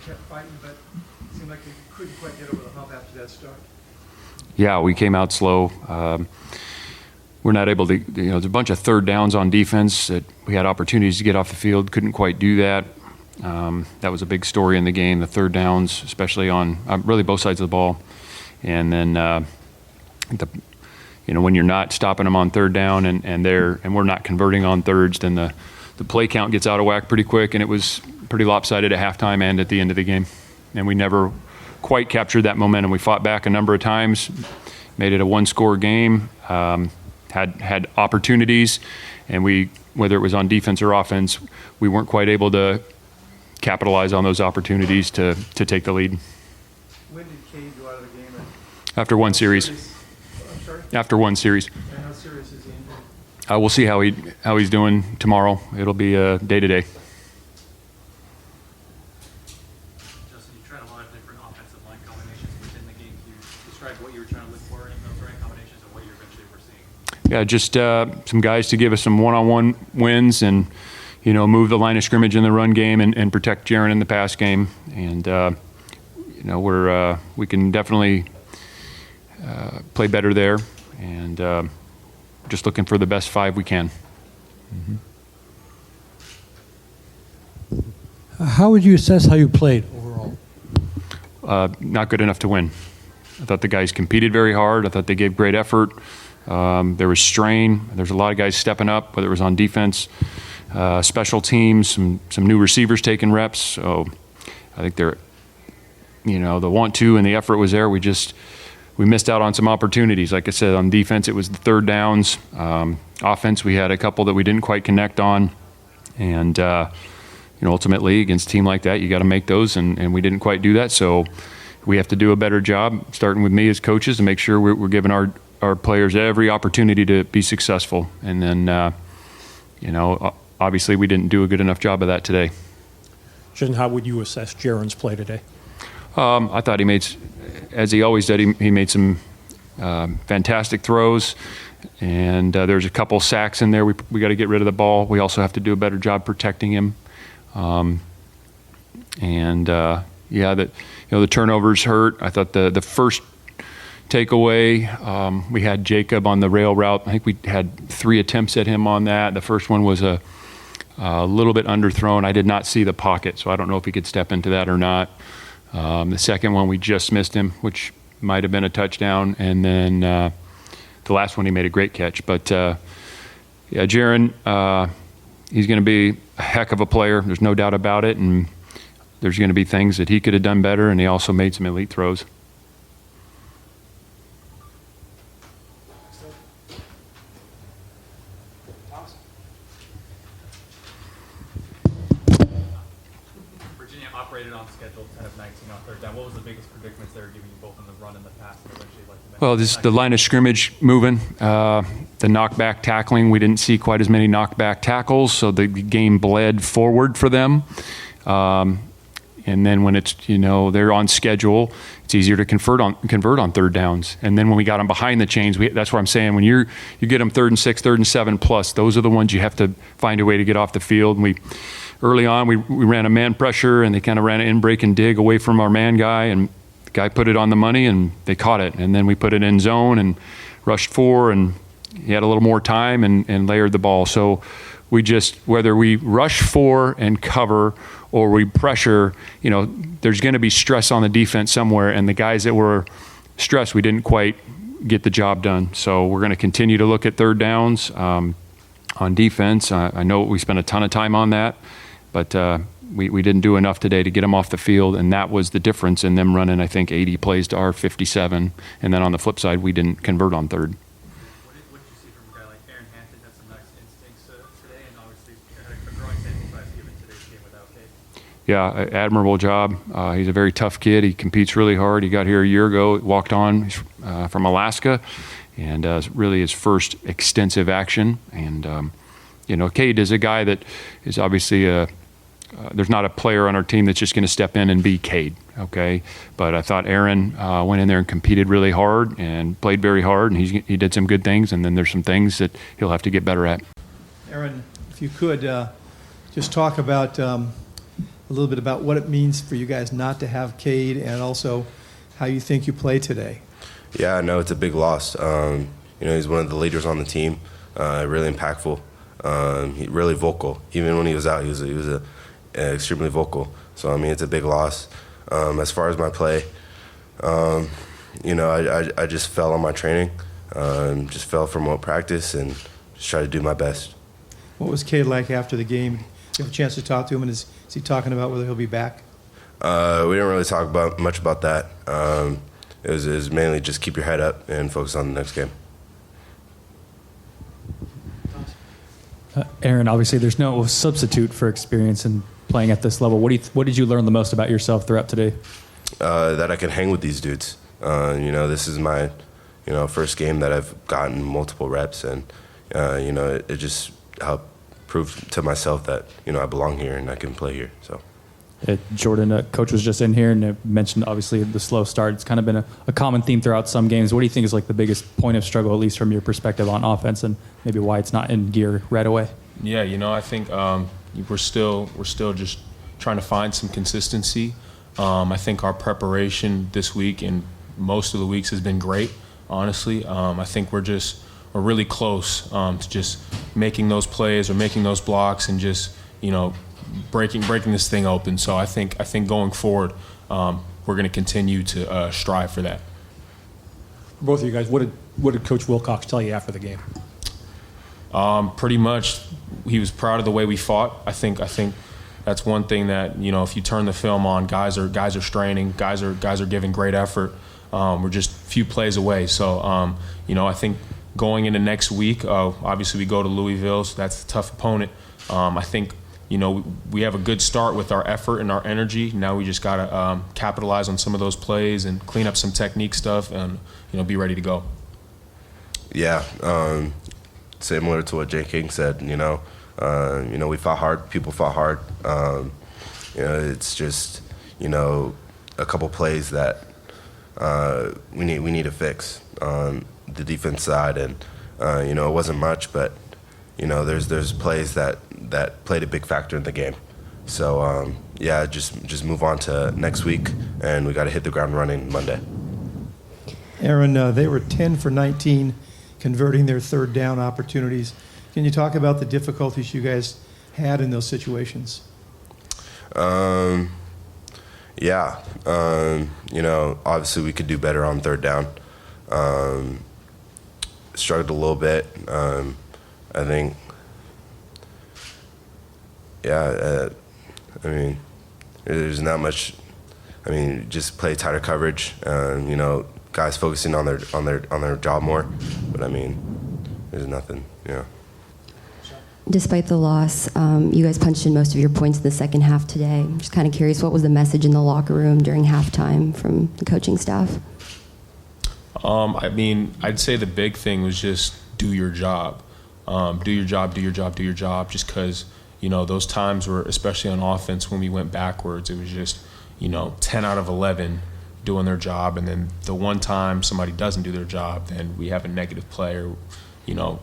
kept fighting, but it seemed like they couldn't quite get over the hump after that start. Yeah, we came out slow. We're not able to, there's a bunch of third downs on defense that we had opportunities to get off the field, couldn't quite do that. That was a big story in the game, the third downs, especially on really both sides of the ball. And then, when you're not stopping them on third down and we're not converting on thirds, then the play count gets out of whack pretty quick, and it was pretty lopsided at halftime and at the end of the game. And we never quite captured that momentum. We fought back a number of times, made it a one-score game, had opportunities, and whether it was on defense or offense, we weren't quite able to capitalize on those opportunities to take the lead. When did Cade go out of the game? After one series. I'm sorry? After one series. And how serious is the injury? We'll see how he's doing tomorrow. It'll be day-to-day. Justin, you tried a lot of different offensive line combinations within the game. Can you describe what you were trying to look for in those right combinations and what you eventually were seeing? Yeah, just some guys to give us some one-on-one wins and, move the line of scrimmage in the run game and protect Jaron in the pass game. And, we can definitely play better there. And just looking for the best five we can. Mm-hmm. How would you assess how you played overall? Not good enough to win. I thought the guys competed very hard. I thought they gave great effort. There was strain. There's a lot of guys stepping up, whether it was on defense, special teams, some new receivers taking reps. So I think the want to and the effort was there. We missed out on some opportunities. Like I said, on defense, it was the third downs. Offense, we had a couple that we didn't quite connect on. And, ultimately, against a team like that, you got to make those, and we didn't quite do that. So we have to do a better job, starting with me as coaches, to make sure we're giving our players every opportunity to be successful. And then, obviously we didn't do a good enough job of that today. Justin, how would you assess Jaron's play today? I thought he made, as he always did, he made some fantastic throws. And there's a couple sacks in there. We got to get rid of the ball. We also have to do a better job protecting him. The turnovers hurt. I thought the first takeaway, we had Jacob on the rail route. I think we had 3 attempts at him on that. The first one was a little bit underthrown. I did not see the pocket, so I don't know if he could step into that or not. The second one, we just missed him, which might have been a touchdown. And then the last one, he made a great catch. But, Jaron, he's going to be a heck of a player. There's no doubt about it. And there's going to be things that he could have done better, and he also made some elite throws. Virginia operated on schedule, 10 of 19 on third down. What was the biggest predicaments they were giving you both in the run and the pass? And eventually, well, the line of scrimmage moving, the knockback tackling. We didn't see quite as many knockback tackles, so the game bled forward for them. And then when it's, they're on schedule, it's easier to convert on third downs. And then when we got them behind the chains, that's what I'm saying. When you get them 3rd and 6, 3rd and 7 plus, those are the ones you have to find a way to get off the field. And early on, we ran a man pressure, and they kind of ran an in-break and dig away from our man guy, and the guy put it on the money, and they caught it. And then we put it in zone and rushed 4, and he had a little more time and layered the ball. So whether we rush 4 and cover or we pressure, there's going to be stress on the defense somewhere, and the guys that were stressed, we didn't quite get the job done. So we're going to continue to look at third downs on defense. I know we spent a ton of time on that, but we didn't do enough today to get them off the field, and that was the difference in them running, I think, 80 plays to our 57. And then on the flip side, we didn't convert on third. What did you see from a guy like Aaron Hampton? Had some nice instincts today, and obviously had a growing sample size given today's game without Cade. Yeah, admirable job. He's a very tough kid. He competes really hard. He got here a year ago, walked on. He's from Alaska, and really his first extensive action. And, Cade is a guy that is obviously there's not a player on our team that's just going to step in and be Cade, okay? But I thought Aaron went in there and competed really hard and played very hard, and he did some good things, and then there's some things that he'll have to get better at. Aaron, if you could just talk about a little bit about what it means for you guys not to have Cade, and also how you think you play today. Yeah, no, it's a big loss. He's one of the leaders on the team, really impactful, really vocal. Even when he was out, he was extremely vocal. So, it's a big loss. As far as my play, I just fell on my training, just fell from remote practice, and just tried to do my best. What was Cade like after the game? Did you have a chance to talk to him, and is he talking about whether he'll be back? We didn't really talk much about that. It was mainly just keep your head up and focus on the next game. Aaron, obviously there's no substitute for experience in playing at this level. What did you learn the most about yourself throughout today? That I can hang with these dudes. This is my, first game that I've gotten multiple reps, and it just helped prove to myself that I belong here and I can play here. So. Jordan, coach was just in here and mentioned obviously the slow start. It's kind of been a common theme throughout some games. What do you think is like the biggest point of struggle, at least from your perspective on offense, and maybe why it's not in gear right away? Yeah, I think we're still just trying to find some consistency. I think our preparation this week and most of the weeks has been great, honestly. I think we're really close to just making those plays or making those blocks and just, breaking this thing open. So I think going forward, we're going to continue to strive for that. Both of you guys, what did Coach Wilcox tell you after the game? Pretty much, he was proud of the way we fought. I think that's one thing that if you turn the film on, guys are straining, guys are giving great effort. We're just a few plays away. So I think going into next week, obviously we go to Louisville, so that's a tough opponent. I think we have a good start with our effort and our energy. Now we just got to capitalize on some of those plays and clean up some technique stuff and, be ready to go. Yeah, similar to what Jay King said, we fought hard, people fought hard. It's just, a couple plays that we need to fix on the defense side. And, it wasn't much, but, there's plays that played a big factor in the game. So, just move on to next week, and we got to hit the ground running Monday. Aaron, they were 10 for 19, converting their third down opportunities. Can you talk about the difficulties you guys had in those situations? Obviously we could do better on third down. Struggled a little bit. I think, there's not much. Just play tighter coverage. Guys focusing on their job more. But there's nothing. Despite the loss, you guys punched in most of your points in the second half today. I'm just kind of curious, what was the message in the locker room during halftime from the coaching staff? I'd say the big thing was just do your job. Do your job, just because, those times were, especially on offense, when we went backwards, it was just, 10 out of 11 doing their job. And then the one time somebody doesn't do their job, then we have a negative play or,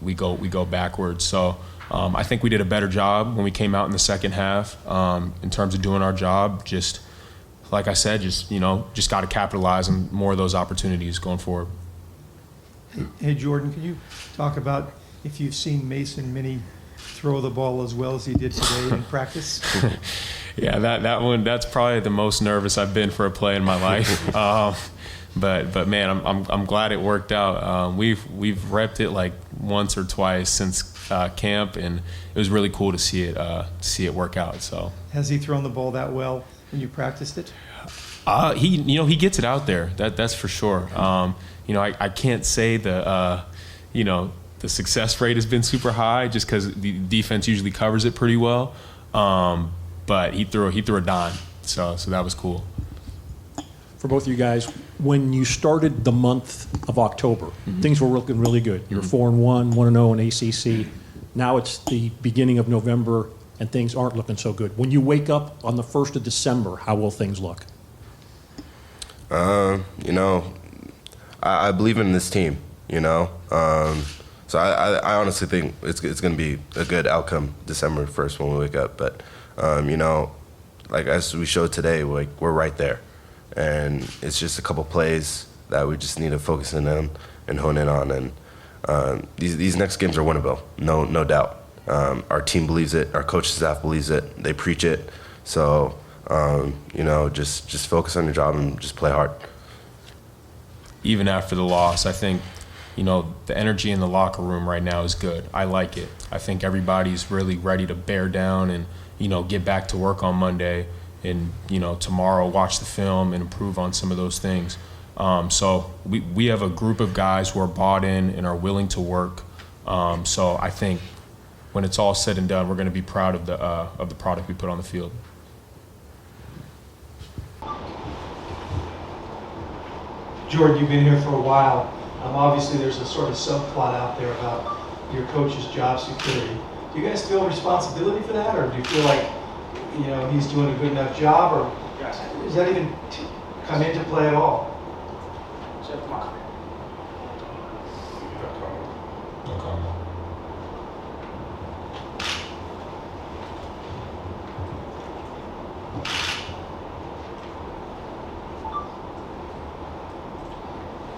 we go backwards. So I think we did a better job when we came out in the second half in terms of doing our job. Just like I said, just got to capitalize on more of those opportunities going forward. Hey, Jordan, can you talk about if you've seen Mason Minnie throw the ball as well as he did today in practice? Yeah, that one, that's probably the most nervous I've been for a play in my life. But man, I'm glad it worked out. We've repped it like once or twice since camp, and it was really cool to see it work out. So has he thrown the ball that well when you practiced it? He gets it out there. That's for sure. I can't say the success rate has been super high just because the defense usually covers it pretty well. But he threw a dime, so that was cool. For both of you guys, when you started the month of October, things were looking really good. You were 4-1, 1-0 in ACC. Now it's the beginning of November, and things aren't looking so good. When you wake up on the 1st of December, how will things look? I believe in this team, So I honestly think it's going to be a good outcome December 1st when we wake up. But, like as we showed today, like we're right there, and it's just a couple plays that we just need to focus in on and hone in on. And these next games are winnable, no doubt. Our team believes it, our coaching staff believes it, they preach it. So just focus on your job and just play hard. Even after the loss, I think, the energy in the locker room right now is good. I like it. I think everybody's really ready to bear down and, get back to work on Monday and, tomorrow watch the film and improve on some of those things. So we have a group of guys who are bought in and are willing to work. So I think when it's all said and done, we're going to be proud of the product we put on the field. Jordan, you've been here for a while. Obviously, there's a sort of subplot out there about your coach's job security. Do you guys feel responsibility for that, or do you feel like, he's doing a good enough job, or does that even come into play at all?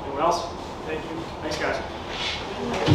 Anyone else? Thank you. Thanks, guys.